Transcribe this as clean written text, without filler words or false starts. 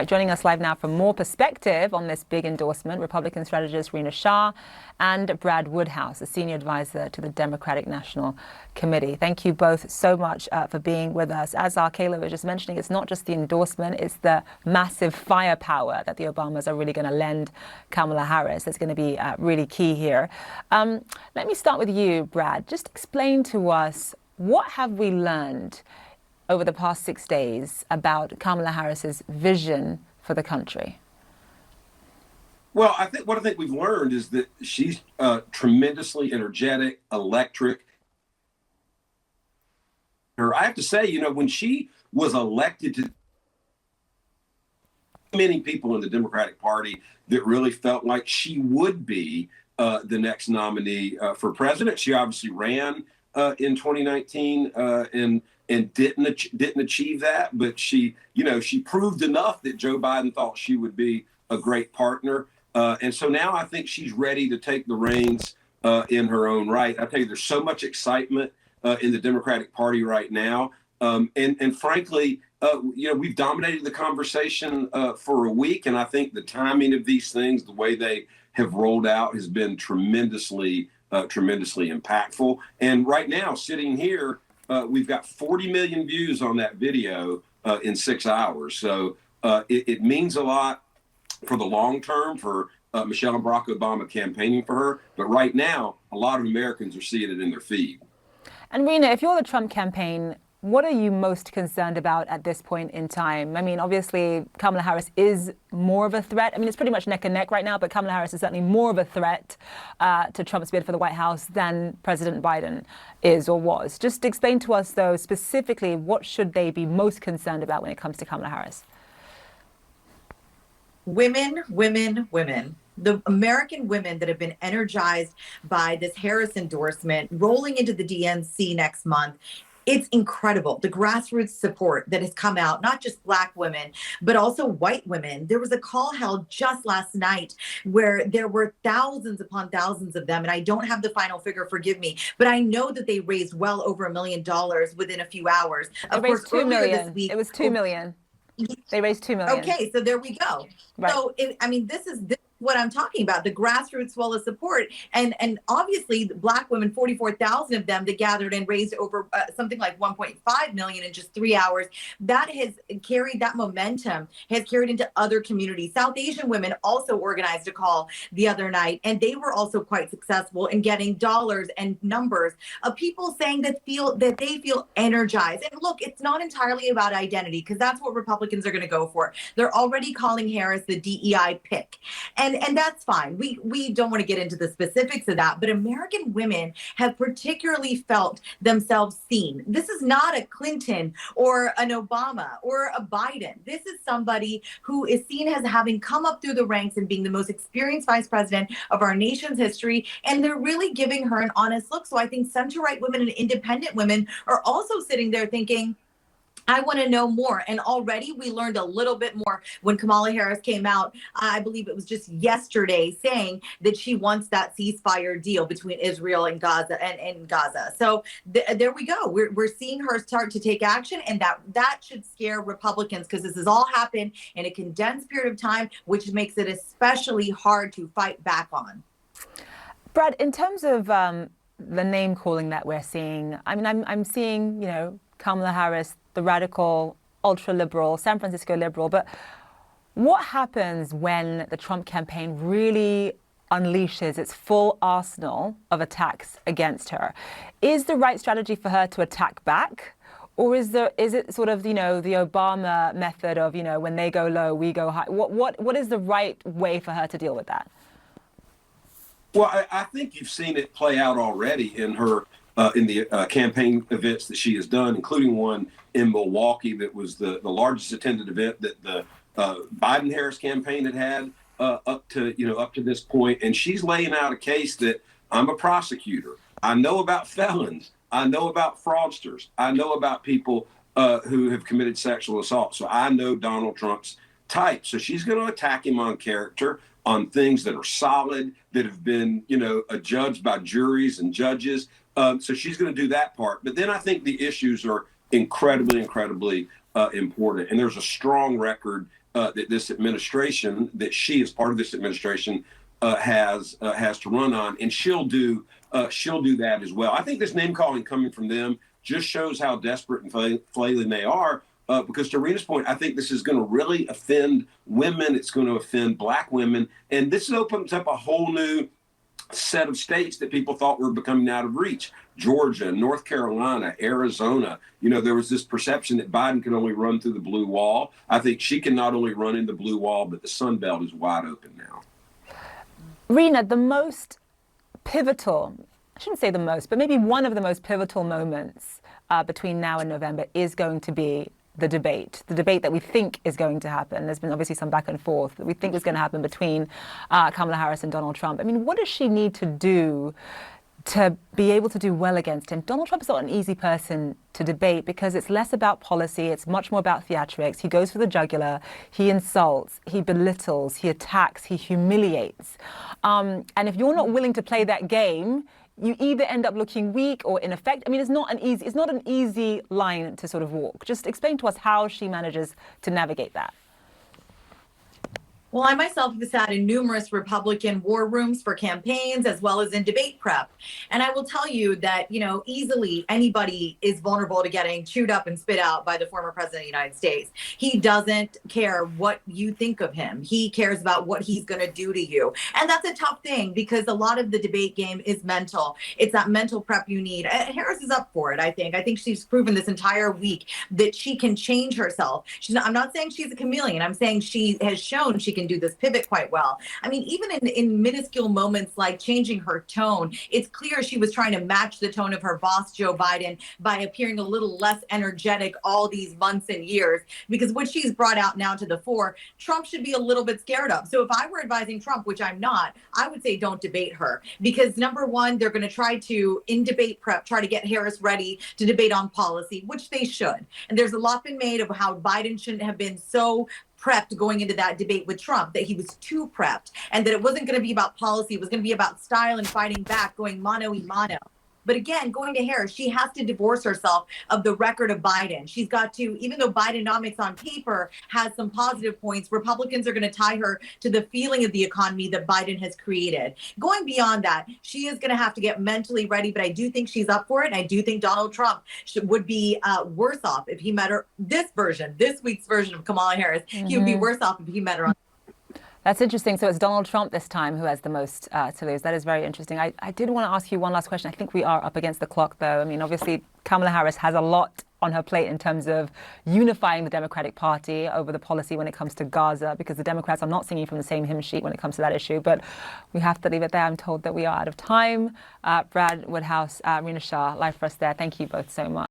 Joining us live now for more perspective on this big endorsement, Republican strategist Rina Shah and Brad Woodhouse, a senior advisor to the Democratic National Committee. Thank you both so much for being with us. As Kayla was just mentioning, it's not just the endorsement, it's the massive firepower that the Obamas are really going to lend Kamala Harris. That's going to be really key here. Let me start with you, Brad. Just explain to us, what have we learned over the past 6 days about Kamala Harris's vision for the country? Well, I think we've learned is that she's tremendously energetic, electric. I have to say, when she was elected to, many people in the Democratic Party that really felt like she would be the next nominee for president. She obviously ran in 2019 and didn't achieve that, but she proved enough that Joe Biden thought she would be a great partner. And so now I think she's ready to take the reins in her own right. I tell you, there's so much excitement in the Democratic Party right now. And frankly, we've dominated the conversation for a week. And I think the timing of these things, the way they have rolled out, has been tremendously impactful. And right now, sitting here, we've got 40 million views on that video in 6 hours. So it means a lot for the long term for Michelle and Barack Obama campaigning for her. But right now, a lot of Americans are seeing it in their feed. And Rina, if you're the Trump campaign, what are you most concerned about at this point in time? I mean, obviously, Kamala Harris is more of a threat. I mean, it's pretty much neck and neck right now, but Kamala Harris is certainly more of a threat to Trump's bid for the White House than President Biden is or was. Just explain to us, though, specifically, what should they be most concerned about when it comes to Kamala Harris? Women, women, women. The American women that have been energized by this Harris endorsement rolling into the DNC next month. It's incredible. The grassroots support that has come out, not just Black women, but also white women. There was a call held just last night where there were thousands upon thousands of them. And I don't have the final figure, forgive me, but I know that they raised well over $1 million within a few hours. Of course, $2 million. This week, it was $2 million. They raised $2 million. Okay, so there we go. Right. So, this is what I'm talking about, the grassroots swell of support. And obviously, the Black women, 44,000 of them that gathered and raised over something like 1.5 million in just 3 hours. That has carried, that momentum has carried into other communities. South Asian women also organized a call the other night, and they were also quite successful in getting dollars and numbers of people saying that they feel energized. And look, it's not entirely about identity, because that's what Republicans are going to go for. They're already calling Harris the DEI pick. And that's fine. We don't want to get into the specifics of that, but American women have particularly felt themselves seen. This is not a Clinton or an Obama or a Biden. This is somebody who is seen as having come up through the ranks and being the most experienced vice president of our nation's history. And they're really giving her an honest look. So I think center-right women and independent women are also sitting there thinking, I want to know more. And already we learned a little bit more when Kamala Harris came out, I believe it was just yesterday, saying that she wants that ceasefire deal between Israel and Gaza and Gaza. So there we go. We're seeing her start to take action, and that should scare Republicans, because this has all happened in a condensed period of time, which makes it especially hard to fight back on. Brad, in terms of the name calling that we're seeing, I mean, I'm seeing, Kamala Harris, the radical, ultra-liberal, San Francisco liberal. But what happens when the Trump campaign really unleashes its full arsenal of attacks against her? Is the right strategy for her to attack back? Or is it sort of, the Obama method of, when they go low, we go high? What is the right way for her to deal with that? Well, I think you've seen it play out already in her in the campaign events that she has done, including one in Milwaukee that was the largest attended event that the Biden-Harris campaign had up to this point. And she's laying out a case that I'm a prosecutor. I know about felons. I know about fraudsters. I know about people who have committed sexual assault. So I know Donald Trump's type. So she's going to attack him on character, on things that are solid, that have been, adjudged by juries and judges. So she's going to do that part. But then I think the issues are incredibly important. And there's a strong record that this administration, that she is part of this administration, has to run on, and she'll do that as well. I think this name calling coming from them just shows how desperate and flailing they are. Because to Rina's point, I think this is going to really offend women. It's going to offend Black women, and this opens up a whole new set of states that people thought were becoming out of reach. Georgia, North Carolina, Arizona. There was this perception that Biden can only run through the blue wall. I think she can not only run in the blue wall, but the Sun Belt is wide open now. Rina, the most pivotal, I shouldn't say the most, but maybe one of the most pivotal moments between now and November is going to be the debate that we think is going to happen. There's been obviously some back and forth that we think is going to happen between Kamala Harris and Donald Trump. I mean, what does she need to do to be able to do well against him? Donald Trump is not an easy person to debate because it's less about policy, it's much more about theatrics. He goes for the jugular, he insults, he belittles, he attacks, he humiliates. And if you're not willing to play that game, you either end up looking weak or ineffective. I mean, it's not an easy line to sort of walk. Just explain to us how she manages to navigate that. Well, I myself have sat in numerous Republican war rooms for campaigns as well as in debate prep. And I will tell you that, easily anybody is vulnerable to getting chewed up and spit out by the former president of the United States. He doesn't care what you think of him. He cares about what he's going to do to you. And that's a tough thing because a lot of the debate game is mental. It's that mental prep you need. Harris is up for it, I think. I think she's proven this entire week that she can change herself. I'm not saying she's a chameleon. I'm saying she has shown she can do this pivot quite well. I mean, even in minuscule moments like changing her tone, it's clear she was trying to match the tone of her boss, Joe Biden, by appearing a little less energetic all these months and years, because what she's brought out now to the fore, Trump should be a little bit scared of. So if I were advising Trump, which I'm not, I would say don't debate her, because number one, they're going to try to, in debate prep, try to get Harris ready to debate on policy, which they should. And there's a lot been made of how Biden shouldn't have been so prepped going into that debate with Trump, that he was too prepped, and that it wasn't going to be about policy. It was going to be about style and fighting back, going mano a mano. But again, going to Harris, she has to divorce herself of the record of Biden. She's got to, even though Bidenomics on paper has some positive points, Republicans are going to tie her to the feeling of the economy that Biden has created. Going beyond that, she is going to have to get mentally ready, but I do think she's up for it. And I do think Donald Trump would be worse off if he met her, this week's version of Kamala Harris. He would be worse off if he met her on. That's interesting. So it's Donald Trump this time who has the most to lose. That is very interesting. I did want to ask you one last question. I think we are up against the clock, though. I mean, obviously, Kamala Harris has a lot on her plate in terms of unifying the Democratic Party over the policy when it comes to Gaza, because the Democrats are not singing from the same hymn sheet when it comes to that issue. But we have to leave it there. I'm told that we are out of time. Brad Woodhouse, Rina Shah, live for us there. Thank you both so much.